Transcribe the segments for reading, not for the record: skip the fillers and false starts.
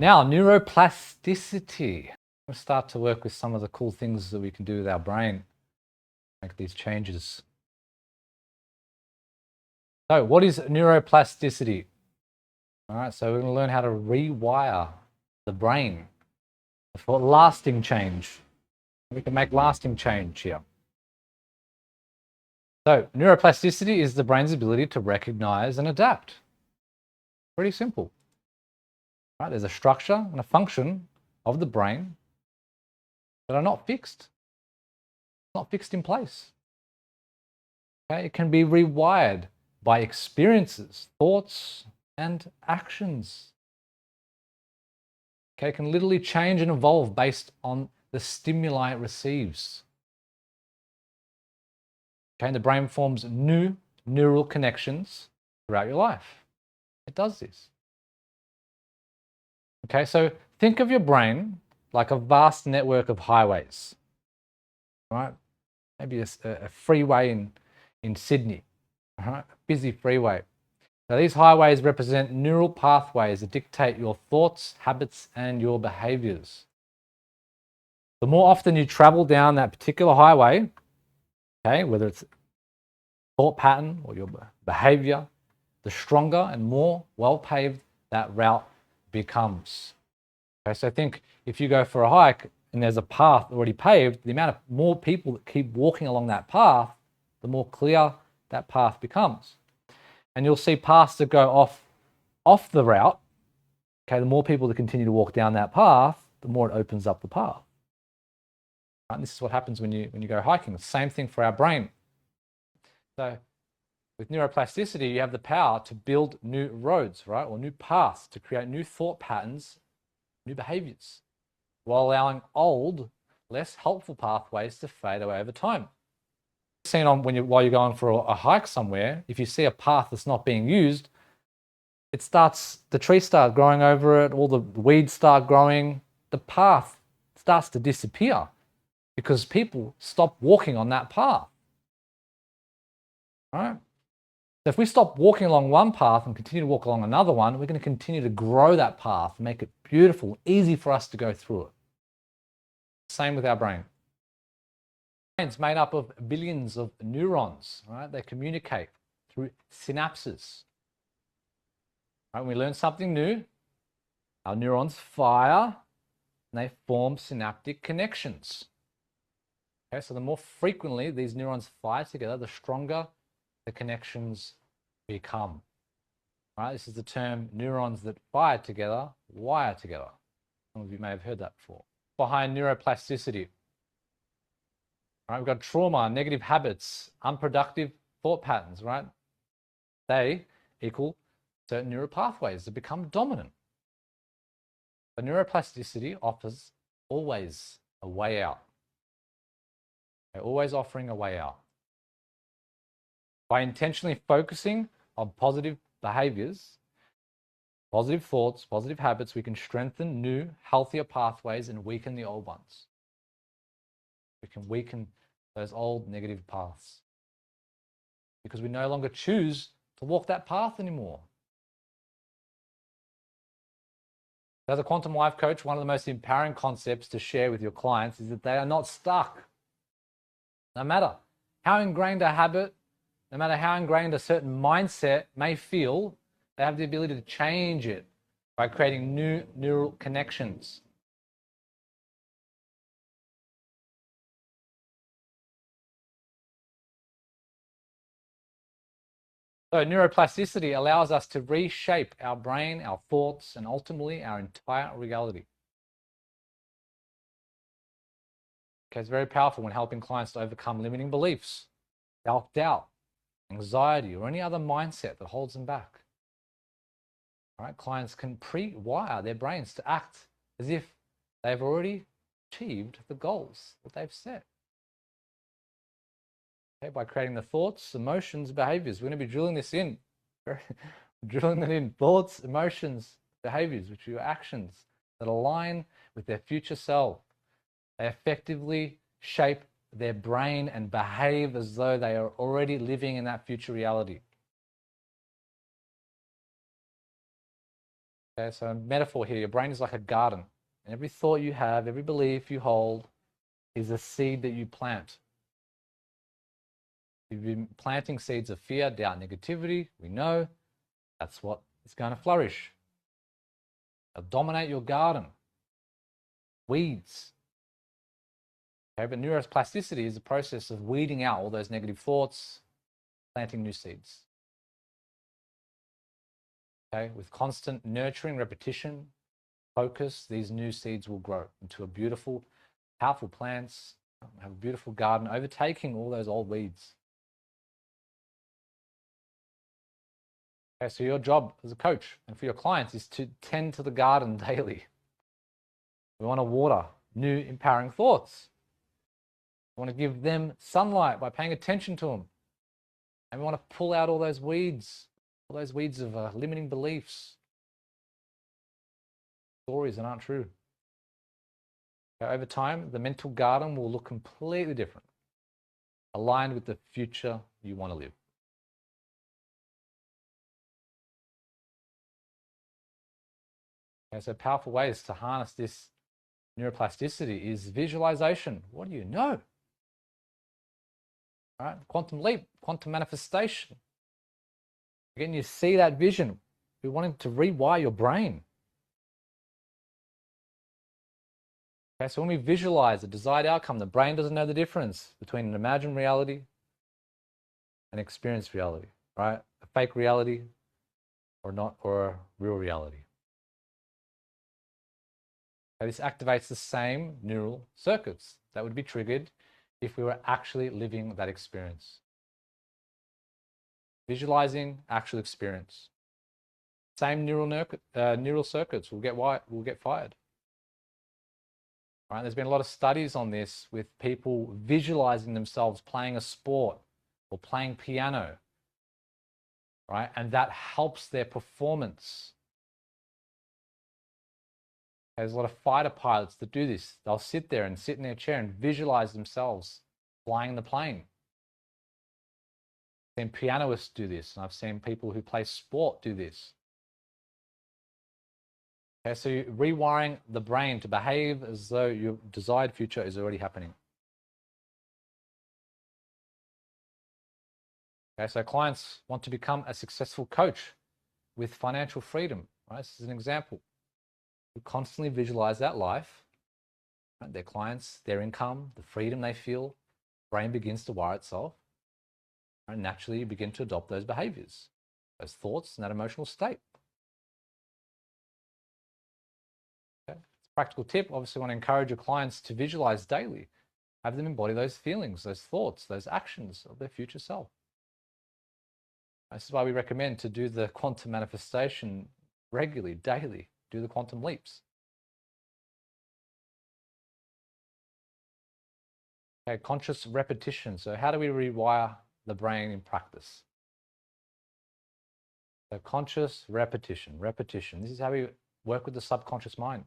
Now, neuroplasticity. We'll start to work with some of the cool things that we can do with our brain, make these changes. So what is neuroplasticity? All right, so we're going to learn how to rewire the brain for lasting change. We can make lasting change here. So neuroplasticity is the brain's ability to recognize and adapt. Pretty simple. Right? There's a structure and a function of the brain that are not fixed in place. Okay? It can be rewired by experiences, thoughts, and actions. Okay? It can literally change and evolve based on the stimuli it receives. Okay? And the brain forms new neural connections throughout your life. It does this. Okay, so think of your brain like a vast network of highways, right? Maybe a freeway in Sydney, right? A busy freeway. Now these highways represent neural pathways that dictate your thoughts, habits, and your behaviours. The more often you travel down that particular highway, okay, whether it's thought pattern or your behaviour, the stronger and more well-paved that route becomes. Okay, so think if you go for a hike and there's a path already paved, the amount of more people that keep walking along that path, the more clear that path becomes. And you'll see paths that go off the route. Okay, the more people that continue to walk down that path, the more it opens up the path. Right? And this is what happens when you go hiking. The same thing for our brain. So with neuroplasticity, you have the power to build new roads, right? Or new paths, to create new thought patterns, new behaviors, while allowing old, less helpful pathways to fade away over time. Seen on while you're going for a hike somewhere, if you see a path that's not being used, the trees start growing over it, all the weeds start growing, the path starts to disappear because people stop walking on that path. All right? So if we stop walking along one path and continue to walk along another one, we're going to continue to grow that path, make it beautiful, easy for us to go through it. Same with our brain. It's made up of billions of neurons, right? They communicate through synapses. Right? When we learn something new, our neurons fire and they form synaptic connections. Okay, so the more frequently these neurons fire together, the stronger the connections become. Right? This is the term neurons that fire together, wire together. Some of you may have heard that before. Behind neuroplasticity. Right, we've got trauma, negative habits, unproductive thought patterns, right? They equal certain neural pathways that become dominant. But neuroplasticity offers always a way out. They're always offering a way out. By intentionally focusing on positive behaviors, positive thoughts, positive habits, we can strengthen new, healthier pathways and weaken the old ones. We can weaken those old negative paths because we no longer choose to walk that path anymore. As a quantum life coach, one of the most empowering concepts to share with your clients is that they are not stuck. No matter how ingrained a habit, no matter how ingrained a certain mindset may feel, they have the ability to change it by creating new neural connections. So neuroplasticity allows us to reshape our brain, our thoughts, and ultimately our entire reality. Okay, it's very powerful when helping clients to overcome limiting beliefs, self-doubt, anxiety, or any other mindset that holds them back. All right, clients can pre-wire their brains to act as if they've already achieved the goals that they've set. Okay, by creating the thoughts, emotions, behaviors. We're going to be drilling this in. Drilling it in. Thoughts, emotions, behaviors, which are your actions that align with their future self. They effectively shape their brain and behave as though they are already living in that future reality. Okay, so a metaphor here, your brain is like a garden. And every thought you have, every belief you hold is a seed that you plant. You've been planting seeds of fear, doubt, negativity. We know that's what is going to flourish. They'll dominate your garden. Weeds. Okay, but neuroplasticity is the process of weeding out all those negative thoughts, planting new seeds. Okay, with constant nurturing, repetition, focus, these new seeds will grow into a beautiful, powerful plants, have a beautiful garden, overtaking all those old weeds. Okay, so your job as a coach and for your clients is to tend to the garden daily. We want to water new empowering thoughts. We want to give them sunlight by paying attention to them. And we want to pull out all those weeds of limiting beliefs, stories that aren't true. Okay, over time, the mental garden will look completely different, aligned with the future you want to live. Okay, so powerful ways to harness this neuroplasticity is visualization. What do you know? All right, quantum leap, quantum manifestation. Again, you see that vision. We wanting to rewire your brain. Okay, so when we visualize a desired outcome, the brain doesn't know the difference between an imagined reality and experienced reality, right? A fake reality or not, or a real reality. Okay, this activates the same neural circuits that would be triggered if we were actually living that experience. Visualizing actual experience. Same neural circuits will get fired. Right? There's been a lot of studies on this with people visualizing themselves playing a sport or playing piano, right? And that helps their performance. There's a lot of fighter pilots that do this. They'll sit there and sit in their chair and visualize themselves flying the plane. I've seen pianists do this, and I've seen people who play sport do this. Okay, so you're rewiring the brain to behave as though your desired future is already happening. Okay, so clients want to become a successful coach with financial freedom, right? This is an example. You constantly visualize that life, right? Their clients, their income, the freedom they feel, brain begins to wire itself. And naturally, you begin to adopt those behaviors, those thoughts, and that emotional state. Okay? It's a practical tip. Obviously, want to encourage your clients to visualize daily, have them embody those feelings, those thoughts, those actions of their future self. This is why we recommend to do the quantum manifestation regularly, daily, do the quantum leaps. Okay, conscious repetition. So how do we rewire the brain in practice? So conscious repetition. This is how we work with the subconscious mind,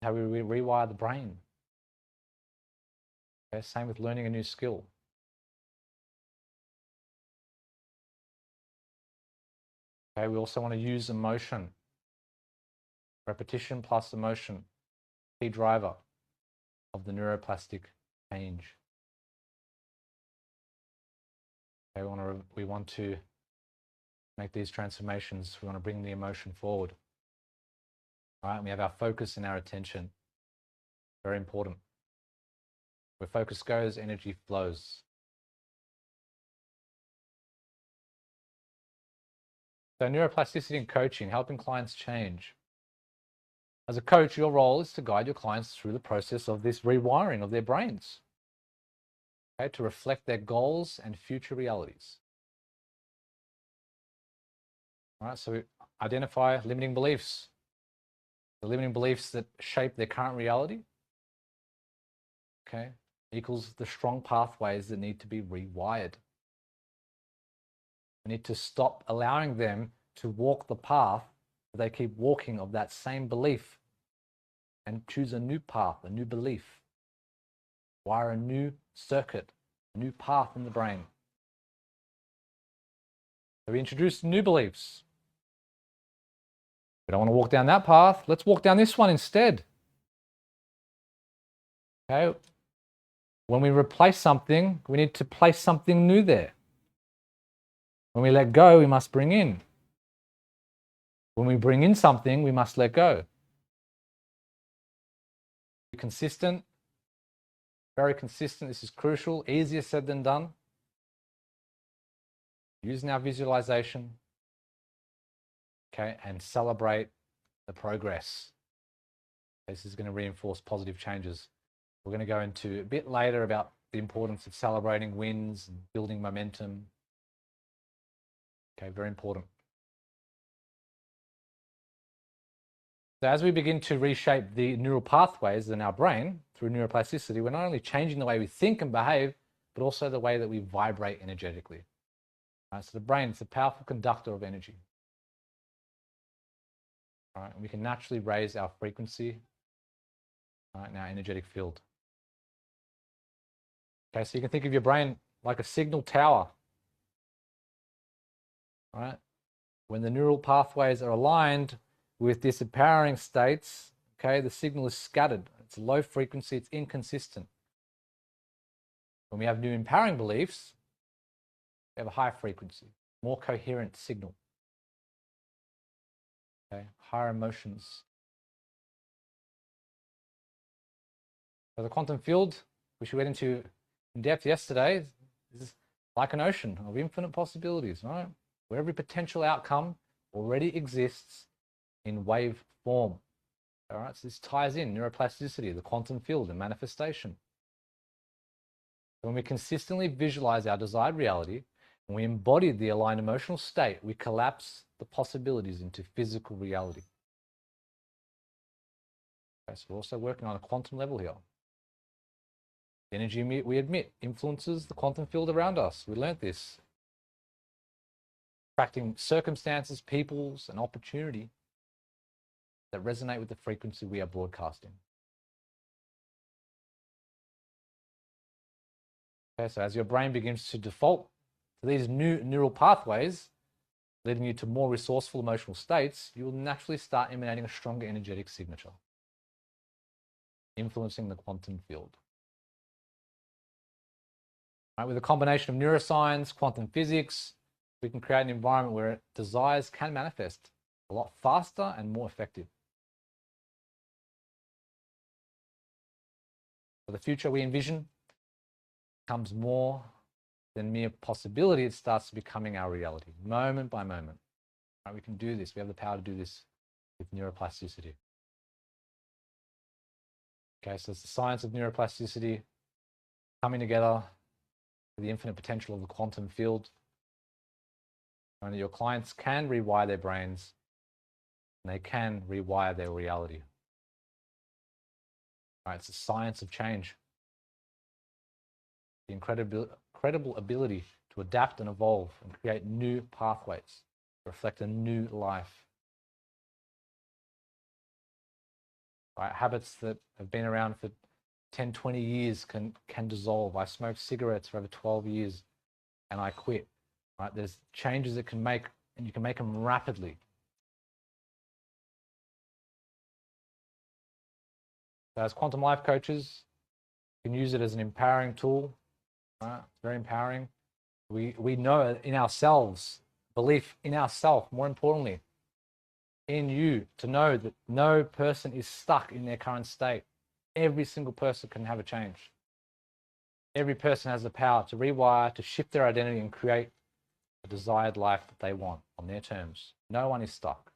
how we rewire the brain. Okay, same with learning a new skill. Okay, we also want to use emotion. Repetition plus emotion, key driver of the neuroplastic change. Okay, we want to make these transformations. We want to bring the emotion forward. All right, and we have our focus and our attention. Very important. Where focus goes, energy flows. So neuroplasticity and coaching, helping clients change. As a coach, your role is to guide your clients through the process of this rewiring of their brains, okay, to reflect their goals and future realities. All right, so we identify limiting beliefs, the limiting beliefs that shape their current reality, okay, equals the strong pathways that need to be rewired. We need to stop allowing them to walk the path that they keep walking of that same belief and choose a new path, a new belief, wire a new circuit, a new path in the brain. So we introduce new beliefs. We don't want to walk down that path. Let's walk down this one instead. Okay. When we replace something, we need to place something new there. When we let go, we must bring in. When we bring in something, we must let go. Be consistent, very consistent. This is crucial, easier said than done. Using our visualization, okay, and celebrate the progress. This is going to reinforce positive changes. We're going to go into a bit later about the importance of celebrating wins and building momentum. Okay, very important. So as we begin to reshape the neural pathways in our brain through neuroplasticity, we're not only changing the way we think and behave, but also the way that we vibrate energetically. Right, so the brain is a powerful conductor of energy. All right, and we can naturally raise our frequency in our energetic field. Okay, so you can think of your brain like a signal tower. All right, when the neural pathways are aligned with disempowering states, okay, the signal is scattered. It's low frequency, it's inconsistent. When we have new empowering beliefs, we have a high frequency, more coherent signal. Okay, higher emotions. So the quantum field, which we went into in depth yesterday, is like an ocean of infinite possibilities, right? Where every potential outcome already exists in wave form. All right, so this ties in neuroplasticity, the quantum field, and manifestation. When we consistently visualize our desired reality and we embody the aligned emotional state, we collapse the possibilities into physical reality. Okay, so we're also working on a quantum level here. The energy we emit influences the quantum field around us. We learnt this. Attracting circumstances, peoples, and opportunity that resonate with the frequency we are broadcasting. Okay, so as your brain begins to default to these new neural pathways, leading you to more resourceful emotional states, you will naturally start emanating a stronger energetic signature, influencing the quantum field. Right, with a combination of neuroscience, quantum physics, we can create an environment where desires can manifest a lot faster and more effective. For the future we envision becomes more than mere possibility. It starts becoming our reality, moment by moment. Right, we can do this. We have the power to do this with neuroplasticity. Okay, so it's the science of neuroplasticity coming together with the infinite potential of the quantum field. And your clients can rewire their brains and they can rewire their reality. Right, it's the science of change. The incredible ability to adapt and evolve and create new pathways to reflect a new life. Right, habits that have been around for 10, 20 years can dissolve. I smoked cigarettes for over 12 years and I quit. Right, there's changes that can make, and you can make them rapidly. So as quantum life coaches, you can use it as an empowering tool. Right, it's very empowering. We know in ourselves, belief in ourselves, more importantly, in you, to know that no person is stuck in their current state. Every single person can have a change. Every person has the power to rewire, to shift their identity and create a desired life that they want on their terms. No one is stuck.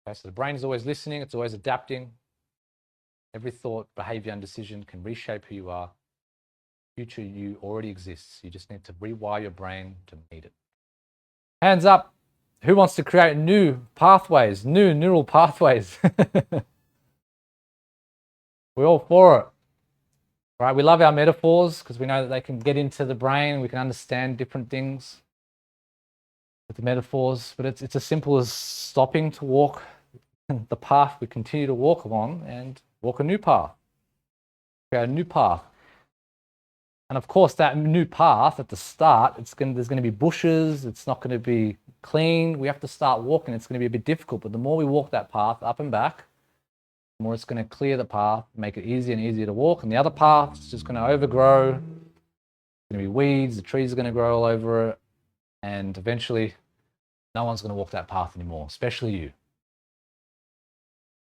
Okay, so the brain is always listening, it's always adapting. Every thought, behavior, and decision can reshape who you are. Future you already exists. You just need to rewire your brain to meet it. Hands up. Who wants to create new pathways, new neural pathways? We're all for it. Right? We love our metaphors because we know that they can get into the brain. We can understand different things with the metaphors, but it's as simple as stopping to walk the path we continue to walk along and walk a new path. Create a new path. And of course, that new path at the start, there's going to be bushes. It's not going to be clean. We have to start walking. It's going to be a bit difficult. But the more we walk that path up and back, the more it's going to clear the path, make it easier and easier to walk. And the other path is just going to overgrow. There's going to be weeds. The trees are going to grow all over it. And eventually, no one's going to walk that path anymore, especially you.